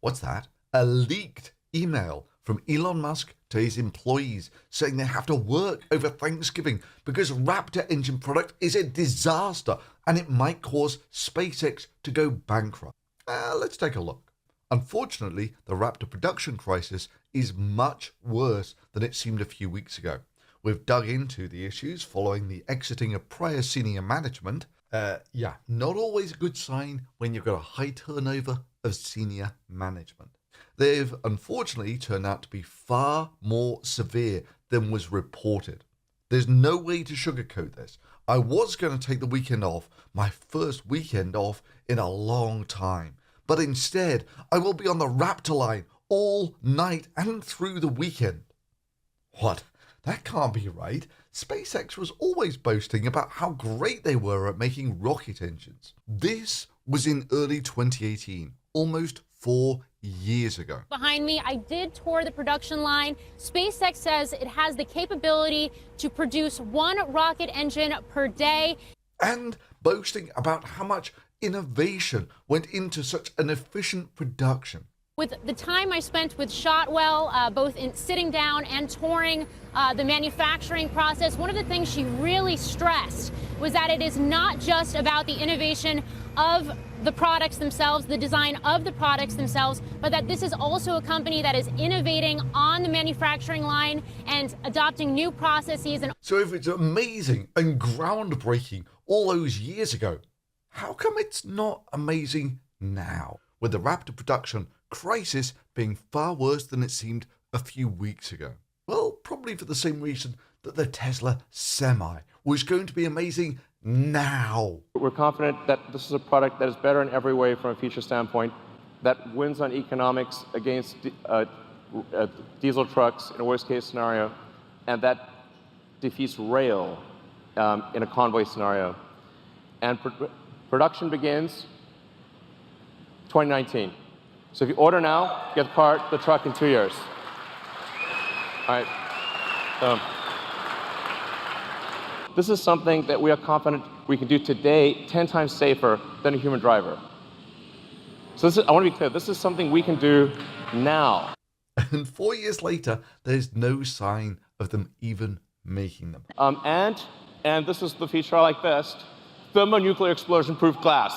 What's that? A leaked email from Elon Musk to his employees saying they have to work over Thanksgiving because Raptor engine product is a disaster and it might cause SpaceX to go bankrupt. Let's take a look. Unfortunately, the Raptor production crisis is much worse than it seemed a few weeks ago. We've dug into the issues following the exiting of prior senior management. Not always a good sign when you've got a high turnover of senior management. They've unfortunately turned out to be far more severe than was reported. There's no way to sugarcoat this. I was going to take the weekend off, my first weekend off in a long time. But instead, I will be on the Raptor line all night and through the weekend. What? That can't be right. SpaceX was always boasting about how great they were at making rocket engines. This was in early 2018, almost 4 years ago. Behind me, I did tour the production line. SpaceX says it has the capability to produce 1 rocket engine per day. And boasting about how much innovation went into such an efficient production. With the time I spent with Shotwell, both in sitting down and touring the manufacturing process, one of the things she really stressed was that it is not just about the innovation of the products themselves, the design of the products themselves, but that this is also a company that is innovating on the manufacturing line and adopting new processes. And so if it's amazing and groundbreaking all those years ago, how come it's not amazing now, with the Raptor production crisis being far worse than it seemed a few weeks ago? Well, probably for the same reason that the Tesla Semi was going to be amazing now. We're confident that this is a product that is better in every way from a feature standpoint, that wins on economics against diesel trucks in a worst-case scenario, and that defeats rail in a convoy scenario. And production begins 2019. So if you order now, get the truck in 2 years. All right. This is something that we are confident we can do today 10 times safer than a human driver. So I want to be clear, this is something we can do now. And 4 years later, there's no sign of them even making them. And this is the feature I like best, thermonuclear explosion-proof glass.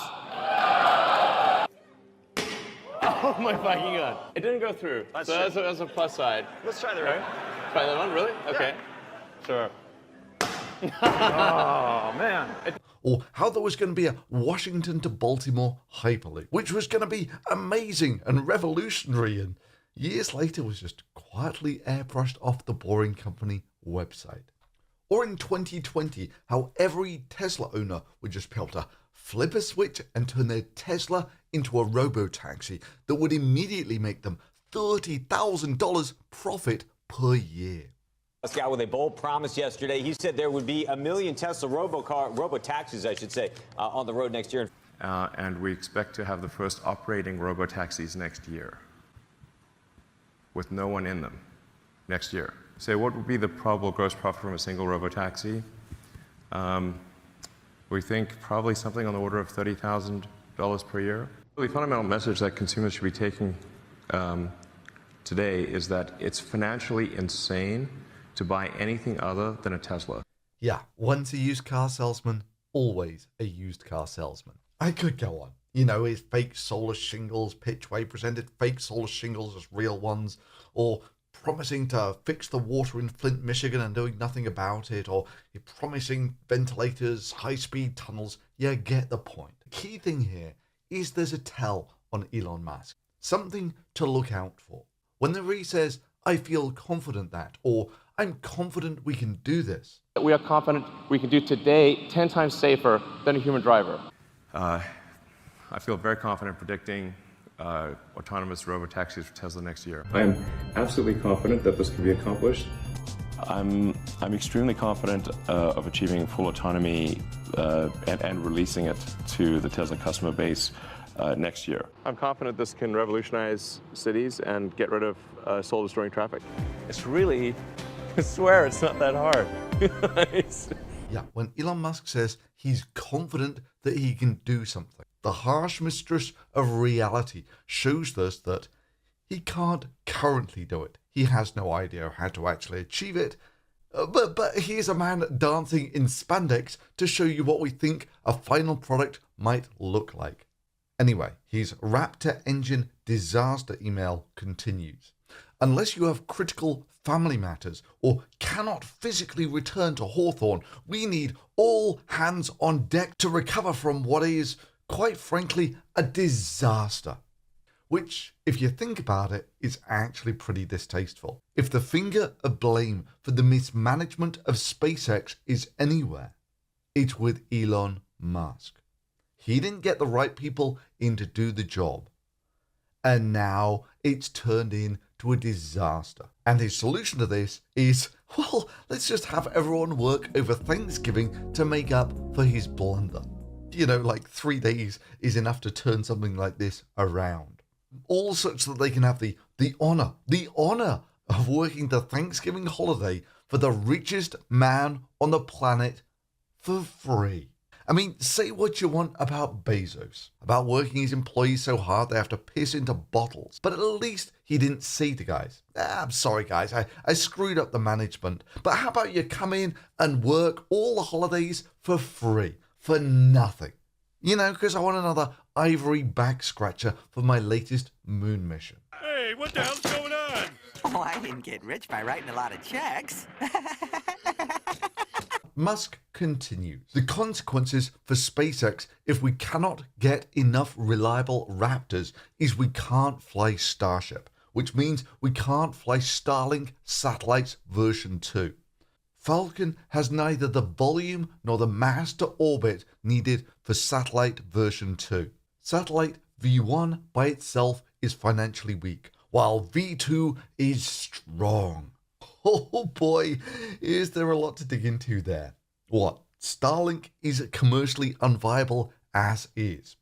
Oh my fucking God. It didn't go through. So that's a plus side. Let's try the right. Try that one, really? Okay. Yeah. Sure. Oh, man. Or how there was going to be a Washington to Baltimore hyperloop, which was going to be amazing and revolutionary, and years later was just quietly airbrushed off the Boring Company website. Or in 2020, how every Tesla owner would just be able to flip a switch and turn their Tesla into a robo-taxi that would immediately make them $30,000 profit per year. Musk out with a bold promise yesterday. He said there would be 1 million Tesla robo-taxis, I should say, on the road next year. And we expect to have the first operating robo-taxis next year with no one in them next year. So what would be the probable gross profit from a single robo-taxi? We think probably something on the order of $30,000 per year. The fundamental message that consumers should be taking today is that it's financially insane to buy anything other than a Tesla. Yeah, once a used car salesman, always a used car salesman. I could go on. You know, his fake solar shingles pitch where he presented fake solar shingles as real ones, or promising to fix the water in Flint, Michigan and doing nothing about it, or promising ventilators, high-speed tunnels. You get the point. The key thing here is there's a tell on Elon Musk. Something to look out for. Whenever he says, I feel confident that, or I'm confident we can do this. We are confident we can do today 10 times safer than a human driver. I feel very confident predicting autonomous robotaxis for Tesla next year. I'm absolutely confident that this can be accomplished. I'm extremely confident of achieving full autonomy and releasing it to the Tesla customer base next year. I'm confident this can revolutionize cities and get rid of soul-destroying traffic. It's really, I swear it's not that hard. Yeah, when Elon Musk says he's confident that he can do something, the harsh mistress of reality shows us that He can't currently do it. He has no idea how to actually achieve it. But here's a man dancing in spandex to show you what we think a final product might look like. Anyway, his Raptor engine disaster email continues. Unless you have critical family matters or cannot physically return to Hawthorne, we need all hands on deck to recover from what is, quite frankly, a disaster. Which, if you think about it, is actually pretty distasteful. If the finger of blame for the mismanagement of SpaceX is anywhere, it's with Elon Musk. He didn't get the right people in to do the job. And now it's turned into a disaster. And his solution to this is, well, let's just have everyone work over Thanksgiving to make up for his blunder. You know, like 3 days is enough to turn something like this around. All such that they can have the honor of working the Thanksgiving holiday for the richest man on the planet for free. I mean, say what you want about Bezos, about working his employees so hard they have to piss into bottles, but at least he didn't say to guys, I'm sorry guys, I screwed up the management, but how about you come in and work all the holidays for free, for nothing? You know, because I want another ivory back scratcher for my latest moon mission. Hey, what the hell's going on? Oh, I didn't get rich by writing a lot of checks. Musk continues. The consequences for SpaceX if we cannot get enough reliable Raptors is we can't fly Starship, which means we can't fly Starlink satellites version 2. Falcon has neither the volume nor the mass to orbit needed for satellite version 2. Satellite V1 by itself is financially weak, while V2 is strong. Oh boy, is there a lot to dig into there. What? Starlink is commercially unviable as is.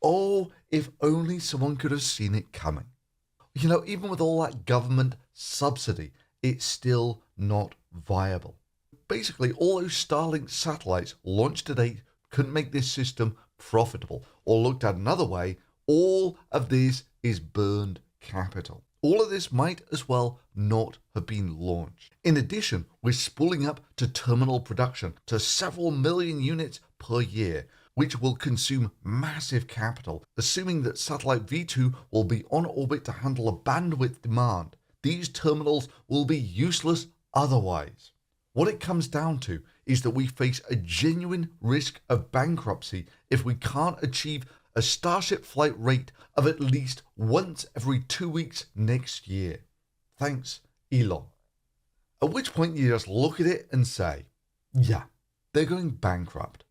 Oh, if only someone could have seen it coming. You know, even with all that government subsidy, it's still not viable. Basically, all those Starlink satellites launched to date couldn't make this system profitable. Or looked at another way, all of this is burned capital. All of this might as well not have been launched. In addition, we're spooling up to terminal production to several million units per year, which will consume massive capital, assuming that satellite V2 will be on orbit to handle a bandwidth demand. These terminals will be useless otherwise. What it comes down to is that we face a genuine risk of bankruptcy if we can't achieve a Starship flight rate of at least once every 2 weeks next year. Thanks, Elon. At which point you just look at it and say, yeah, they're going bankrupt.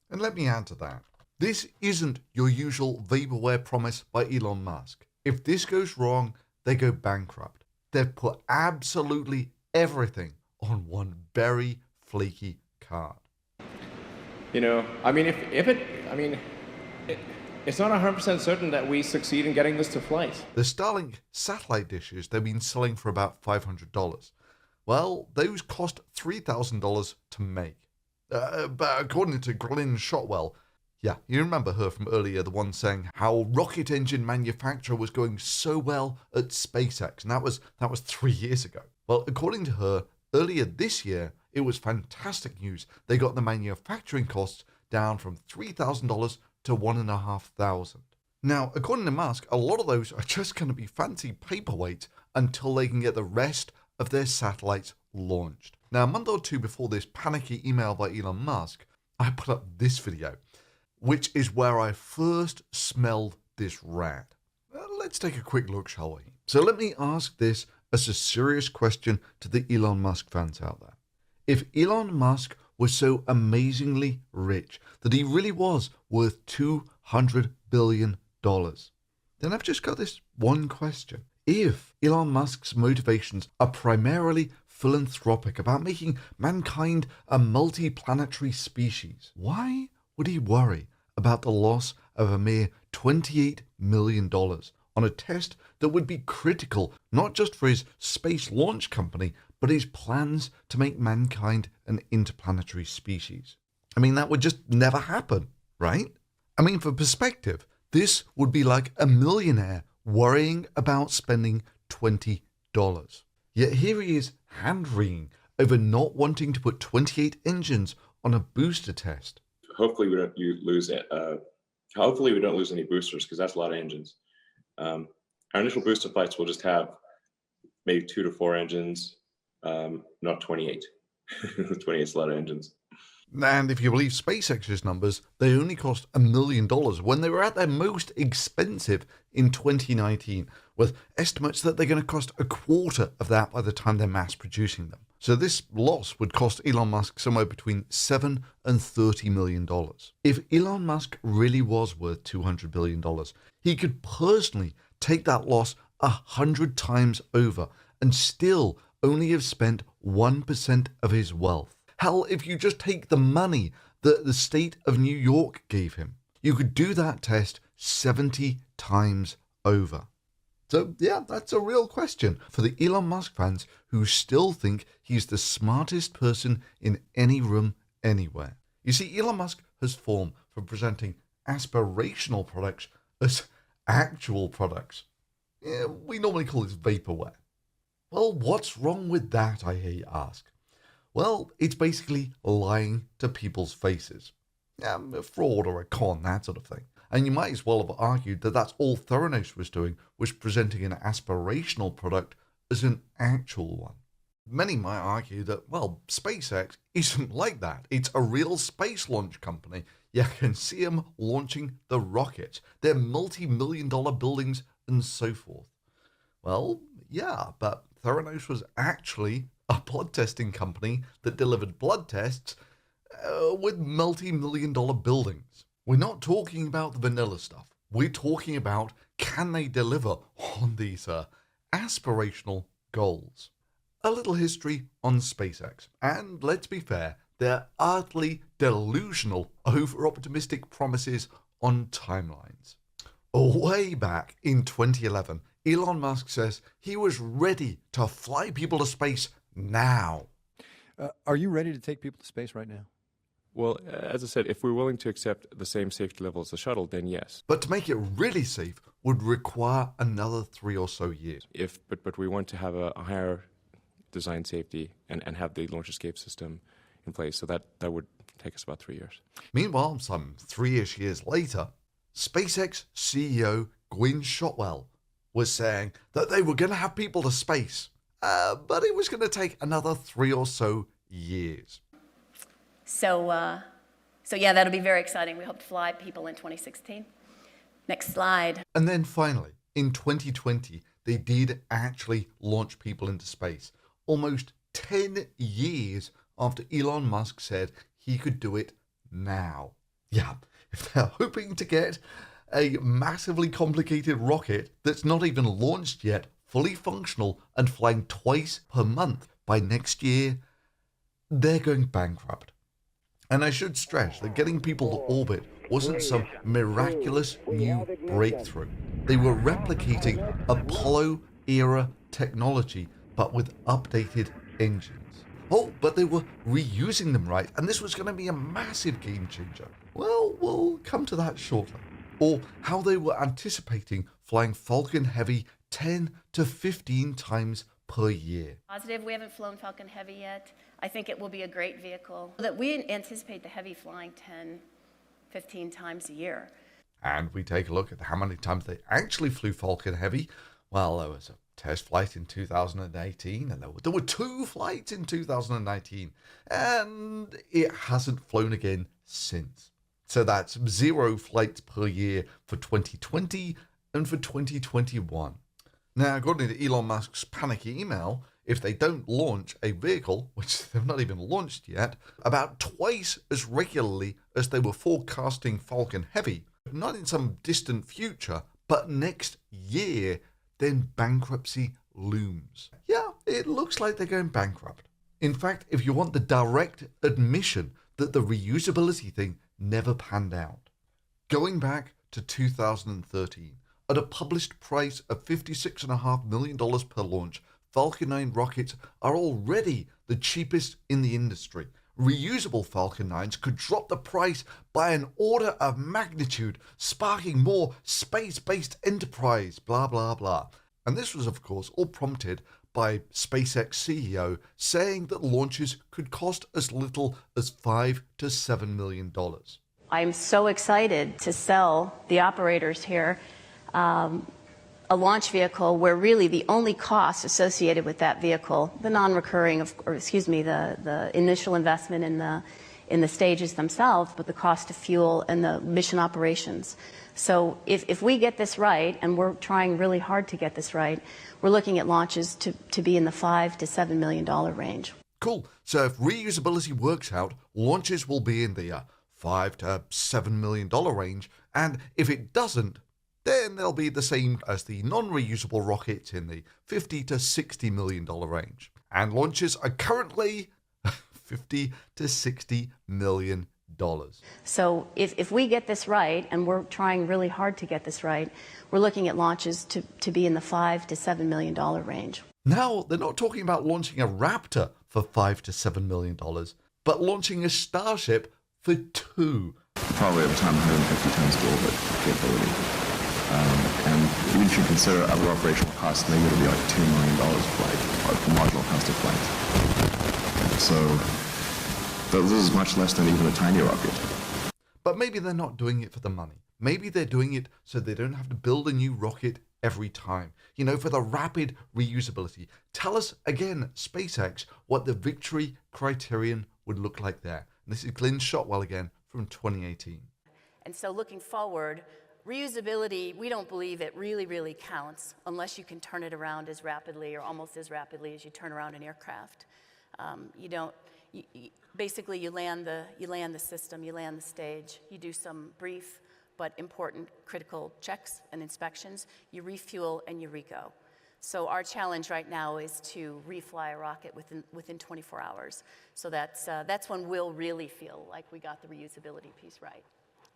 And let me add to that. This isn't your usual vaporware promise by Elon Musk. If this goes wrong, they go bankrupt. They've put absolutely everything on one very flaky card. You know, I mean, it's not 100% certain that we succeed in getting this to flight. The Starlink satellite dishes they've been selling for about $500. Well, those cost $3,000 to make. But according to Glyn Shotwell, yeah, you remember her from earlier, the one saying how rocket engine manufacture was going so well at SpaceX, and that was 3 years ago. Well, according to her, earlier this year, it was fantastic news. They got the manufacturing costs down from $3,000 to $1,500. Now, according to Musk, a lot of those are just going to be fancy paperweights until they can get the rest of their satellites launched. Now, a month or two before this panicky email by Elon Musk, I put up this video, which is where I first smelled this rat. Let's take a quick look, shall we? So let me ask this as a serious question to the Elon Musk fans out there. If Elon Musk was so amazingly rich that he really was worth $200 billion, then I've just got this one question. If Elon Musk's motivations are primarily philanthropic, about making mankind a multi-planetary species, why would he worry about the loss of a mere $28 million on a test that would be critical not just for his space launch company, but his plans to make mankind an interplanetary species? I mean, that would just never happen, right? I mean, for perspective, this would be like a millionaire worrying about spending $20. Yet here he is hand-wringing over not wanting to put 28 engines on a booster test. Hopefully we don't lose it. Hopefully we don't lose any boosters, because that's a lot of engines. Our initial booster flights will just have maybe 2 to 4 engines, not 28. 28 is a lot of engines. And if you believe SpaceX's numbers, they only cost $1 million when they were at their most expensive in 2019, with estimates that they're going to cost a quarter of that by the time they're mass producing them. So this loss would cost Elon Musk somewhere between $7 and $30 million. If Elon Musk really was worth $200 billion, he could personally take that loss 100 times over and still only have spent 1% of his wealth. Hell, if you just take the money that the state of New York gave him, you could do that test 70 times over. So yeah, that's a real question for the Elon Musk fans who still think he's the smartest person in any room anywhere. You see, Elon Musk has formed from presenting aspirational products as actual products. Yeah, we normally call this vaporware. Well, what's wrong with that, I hear you ask? Well, it's basically lying to people's faces. A fraud or a con, that sort of thing. And you might as well have argued that that's all Theranos was doing, was presenting an aspirational product as an actual one. Many might argue that, well, SpaceX isn't like that. It's a real space launch company. You can see them launching the rockets. They're multi-million-dollar buildings and so forth. Well, yeah, but Theranos was actually a blood testing company that delivered blood tests with multi-million-dollar buildings. We're not talking about the vanilla stuff. We're talking about, can they deliver on these aspirational goals? A little history on SpaceX. And let's be fair, they're utterly delusional, over-optimistic promises on timelines. Way back in 2011, Elon Musk says he was ready to fly people to space now. Are you ready to take people to space right now? Well, as I said, if we're willing to accept the same safety level as the shuttle, then yes. But to make it really safe would require another 3 or so years. But we want to have a higher design safety and have the launch escape system in place. So that would take us about 3 years. Meanwhile, some 3-ish years later, SpaceX CEO Gwynne Shotwell was saying that they were going to have people to space, but it was going to take another 3 or so years. So yeah, that'll be very exciting. We hope to fly people in 2016. Next slide. And then finally, in 2020, they did actually launch people into space, almost 10 years after Elon Musk said he could do it now. Yeah, if they're hoping to get a massively complicated rocket that's not even launched yet, fully functional and flying twice per month by next year, they're going bankrupt. And I should stress that getting people to orbit wasn't some miraculous new breakthrough. They were replicating Apollo-era technology, but with updated engines. Oh, but they were reusing them right, and this was going to be a massive game changer. Well, we'll come to that shortly. Or how they were anticipating flying Falcon Heavy 10 to 15 times per year. Positive, we haven't flown Falcon Heavy yet. I think it will be a great vehicle. That we anticipate the Heavy flying 10, 15 times a year. And we take a look at how many times they actually flew Falcon Heavy. Well, there was a test flight in 2018, and there were 2 flights in 2019, and it hasn't flown again since. So that's 0 flights per year for 2020 and for 2021. Now, according to Elon Musk's panicky email, if they don't launch a vehicle, which they've not even launched yet, about twice as regularly as they were forecasting Falcon Heavy, not in some distant future, but next year, then bankruptcy looms. Yeah, it looks like they're going bankrupt. In fact, if you want the direct admission that the reusability thing never panned out. Going back to 2013, at a published price of $56.5 million per launch, Falcon 9 rockets are already the cheapest in the industry, reusable Falcon 9s could drop the price by an order of magnitude, sparking more space-based enterprise, blah, blah, blah. And this was, of course, all prompted by SpaceX CEO saying that launches could cost as little as $5 to $7 million. I'm so excited to sell the operators here a launch vehicle where really the only cost associated with that vehicle, the non-recurring, the initial investment in the stages themselves, but the cost of fuel and the mission operations. So if we get this right, and we're trying really hard to get this right, we're looking at launches to be in the $5 to $7 million range. Cool. So if reusability works out, launches will be in the $5 to $7 million range, and if it doesn't, then they'll be the same as the non-reusable rockets in the $50 to $60 million range. And launches are currently $50 to $60 million. So if we get this right, and we're trying really hard to get this right, we're looking at launches to be in the $5 to $7 million range. Now, they're not talking about launching a Raptor for $5 to $7 million, but launching a Starship for $2. Probably over time 150 tons of orbit capability. And we should consider other operational costs. Maybe it'll be like $2 million a flight, or the marginal cost of flight. So this is much less than even a tiny rocket. But maybe they're not doing it for the money. Maybe they're doing it so they don't have to build a new rocket every time. You know, for the rapid reusability. Tell us again, SpaceX, what the victory criterion would look like there. And this is Glyn Shotwell again from 2018. And so looking forward, reusability, we don't believe it really counts unless you can turn it around as rapidly or almost as rapidly as you turn around an aircraft. Basically you land the system, you land the stage, you do some brief but important critical checks and inspections, you refuel and you re-go. So our challenge right now is to refly a rocket within 24 hours. So that's when we'll really feel like we got the reusability piece right.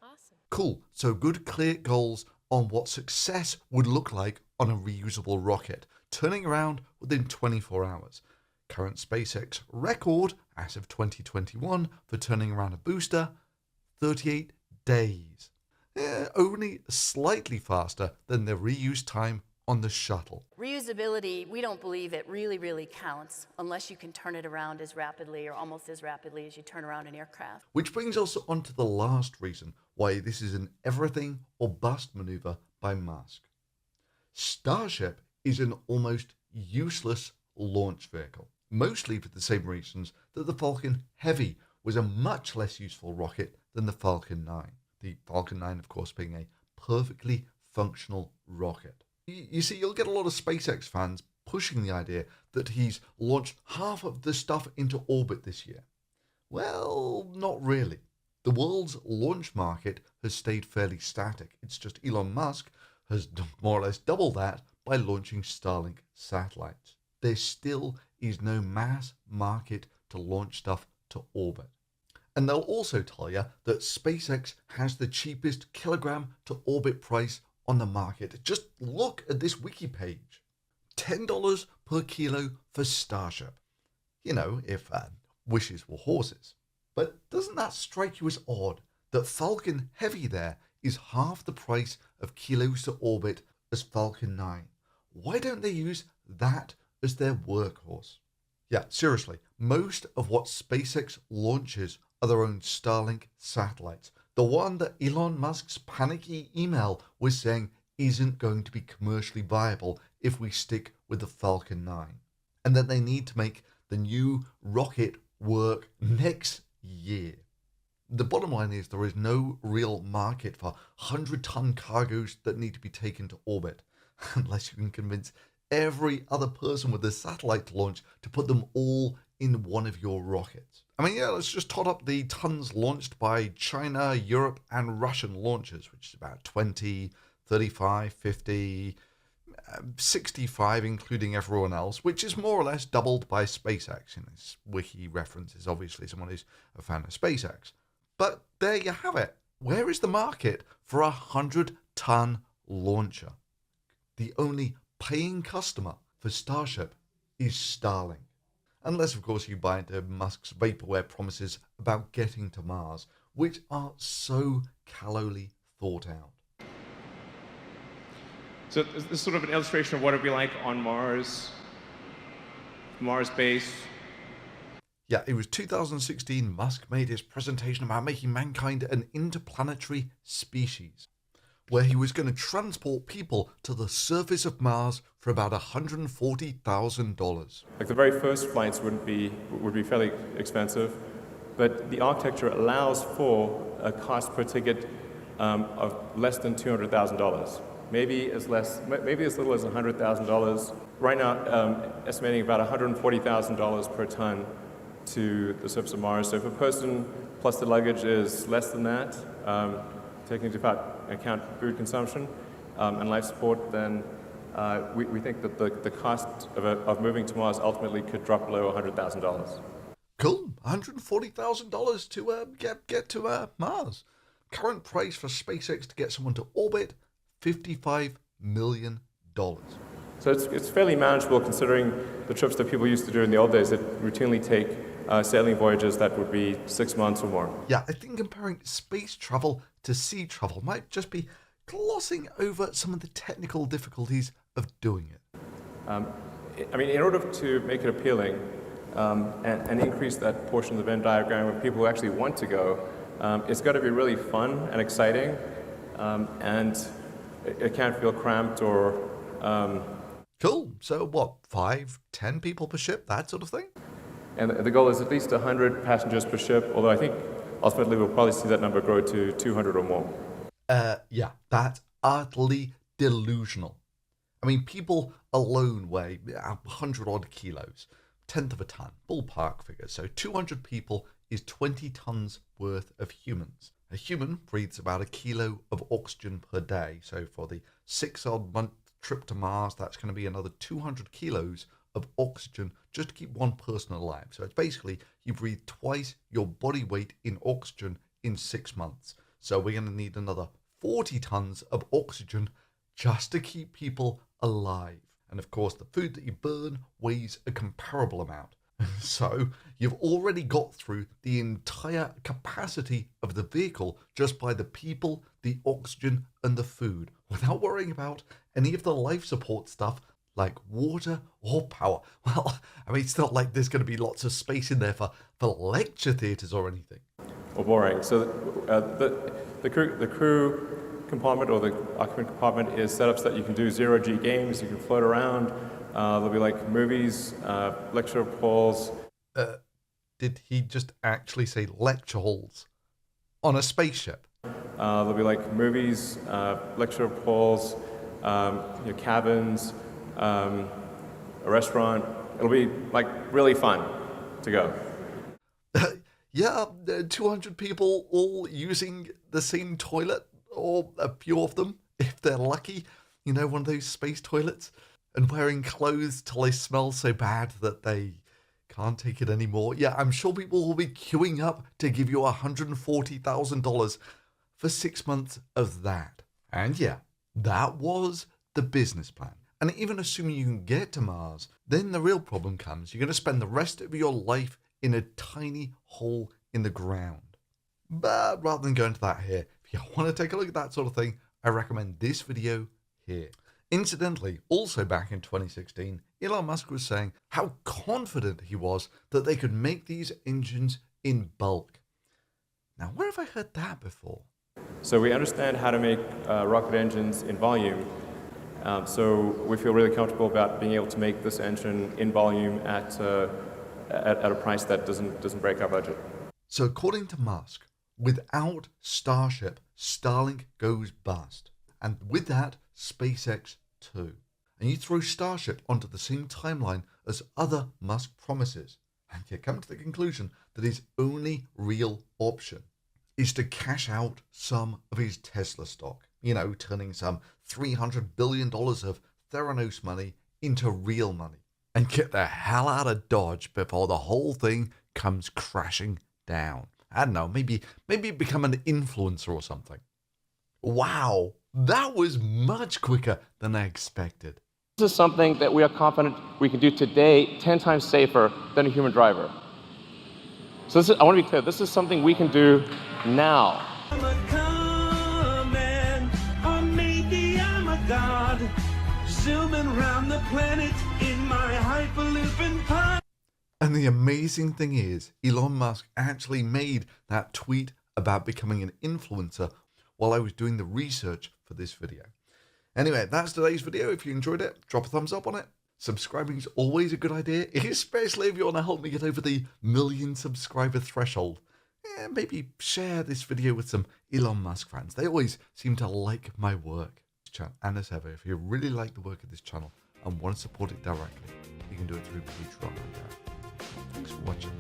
Awesome. Cool. So good, clear goals on what success would look like on a reusable rocket, turning around within 24 hours. Current SpaceX record, as of 2021, for turning around a booster, 38 days. Only slightly faster than the reuse time on the shuttle. Reusability, we don't believe it really counts unless you can turn it around as rapidly or almost as rapidly as you turn around an aircraft. Which brings us on to the last reason why this is an everything or bust maneuver by Musk. Starship is an almost useless launch vehicle, mostly for the same reasons that the Falcon Heavy was a much less useful rocket than the Falcon 9. The Falcon 9, of course, being a perfectly functional rocket. You see, you'll get a lot of SpaceX fans pushing the idea that he's launched half of the stuff into orbit this year. Well, not really. The world's launch market has stayed fairly static. It's just Elon Musk has more or less doubled that by launching Starlink satellites. There still is no mass market to launch stuff to orbit. And they'll also tell you that SpaceX has the cheapest kilogram to orbit price on the market. Just look at this wiki page. $10 per kilo for Starship. You know, if wishes were horses. But doesn't that strike you as odd that Falcon Heavy there is half the price of kilos to orbit as Falcon 9? Why don't they use that as their workhorse? Yeah, seriously, most of what SpaceX launches are their own Starlink satellites. The one that Elon Musk's panicky email was saying isn't going to be commercially viable if we stick with the Falcon 9. And that they need to make the new rocket work next year. The bottom line is there is no real market for 100-ton cargoes that need to be taken to orbit, unless you can convince every other person with a satellite to launch to put them all in one of your rockets. I mean, yeah, let's just tot up the tons launched by China, Europe, and Russian launchers, which is about 20, 35, 50, 65, including everyone else, which is more or less doubled by SpaceX. And this wiki reference is obviously someone who's a fan of SpaceX. But there you have it. Where is the market for a 100-ton launcher? The only paying customer for Starship is Starlink. Unless, of course, you buy into Musk's vaporware promises about getting to Mars, which are so callowly thought out. So this is sort of an illustration of what it'd be like on Mars, Mars base. Yeah, it was 2016. Musk made his presentation about making mankind an interplanetary species, where he was going to transport people to the surface of Mars for about $140,000. Like the very first flights would be fairly expensive, but the architecture allows for a cost per ticket of less than $200,000. Maybe as little as $100,000. Right now, estimating about $140,000 per ton to the surface of Mars. So if a person plus the luggage is less than that, taking into account food consumption and life support, then we think that the cost of moving to Mars ultimately could drop below $100,000. Cool, $140,000 to get to Mars. Current price for SpaceX to get someone to orbit, $55 million. So it's fairly manageable considering the trips that people used to do in the old days that routinely take sailing voyages that would be 6 months or more. Yeah, I think comparing space travel to sea travel might just be glossing over some of the technical difficulties of doing it. I mean, in order to make it appealing and increase that portion of the Venn diagram where people actually want to go, it's got to be really fun and exciting, and it can't feel cramped or... Cool. So what, 5, 10 people per ship, that sort of thing? And the goal is at least 100 passengers per ship, although I think ultimately we'll probably see that number grow to 200 or more. Yeah, that's utterly delusional. I mean, people alone weigh 100 odd kilos, 1/10 of a ton, ballpark figure. So 200 people is 20 tons worth of humans. A human breathes about 1 kilo of oxygen per day. So for the 6 odd month trip to Mars, that's going to be another 200 kilos of oxygen just to keep one person alive. So it's basically you breathe twice your body weight in oxygen in 6 months. So we're going to need another 40 tons of oxygen just to keep people alive. And of course, the food that you burn weighs a comparable amount. So you've already got through the entire capacity of the vehicle just by the people, the oxygen, and the food, without worrying about any of the life support stuff like water or power. Well, I mean, it's not like there's going to be lots of space in there for lecture theatres or anything. Or boring. So the crew compartment or the occupant compartment is set up so that you can do zero-G games, you can float around. There'll be like movies, lecture halls. Did he just actually say lecture halls on a spaceship? There'll be like movies, lecture halls, cabins, a restaurant. It'll be like really fun to go. Yeah, 200 people all using the same toilet, or a few of them, if they're lucky. You know, one of those space toilets. And wearing clothes till they smell so bad that they can't take it anymore. Yeah, I'm sure people will be queuing up to give you $140,000 for 6 months of that. And yeah, that was the business plan. And even assuming you can get to Mars, then the real problem comes. You're going to spend the rest of your life in a tiny hole in the ground. But rather than go into that here, if you want to take a look at that sort of thing, I recommend this video here. Incidentally, also back in 2016, Elon Musk was saying how confident he was that they could make these engines in bulk. Now, where have I heard that before? So we understand how to make rocket engines in volume. So we feel really comfortable about being able to make this engine in volume at a price that doesn't break our budget. So according to Musk, without Starship, Starlink goes bust. And with that, SpaceX too. And you throw Starship onto the same timeline as other Musk promises, and you come to the conclusion that his only real option is to cash out some of his Tesla stock. You know, turning some $300 billion of Theranos money into real money. And get the hell out of Dodge before the whole thing comes crashing down. I don't know, maybe become an influencer or something. Wow, that was much quicker than I expected. This is something that we are confident we can do today 10 times safer than a human driver. So I want to be clear, this is something we can do now. I'm a common, or maybe I'm a god, zooming around the planet in my Hyperloop pod. And the amazing thing is, Elon Musk actually made that tweet about becoming an influencer while I was doing the research for this video. Anyway, that's today's video. If you enjoyed it, drop a thumbs up on it. Subscribing is always a good idea, especially if you want to help me get over the 1 million subscriber threshold. Yeah, maybe share this video with some Elon Musk fans. They always seem to like my work. And as ever, if you really like the work of this channel and want to support it directly, you can do it through Patreon. Thanks for watching.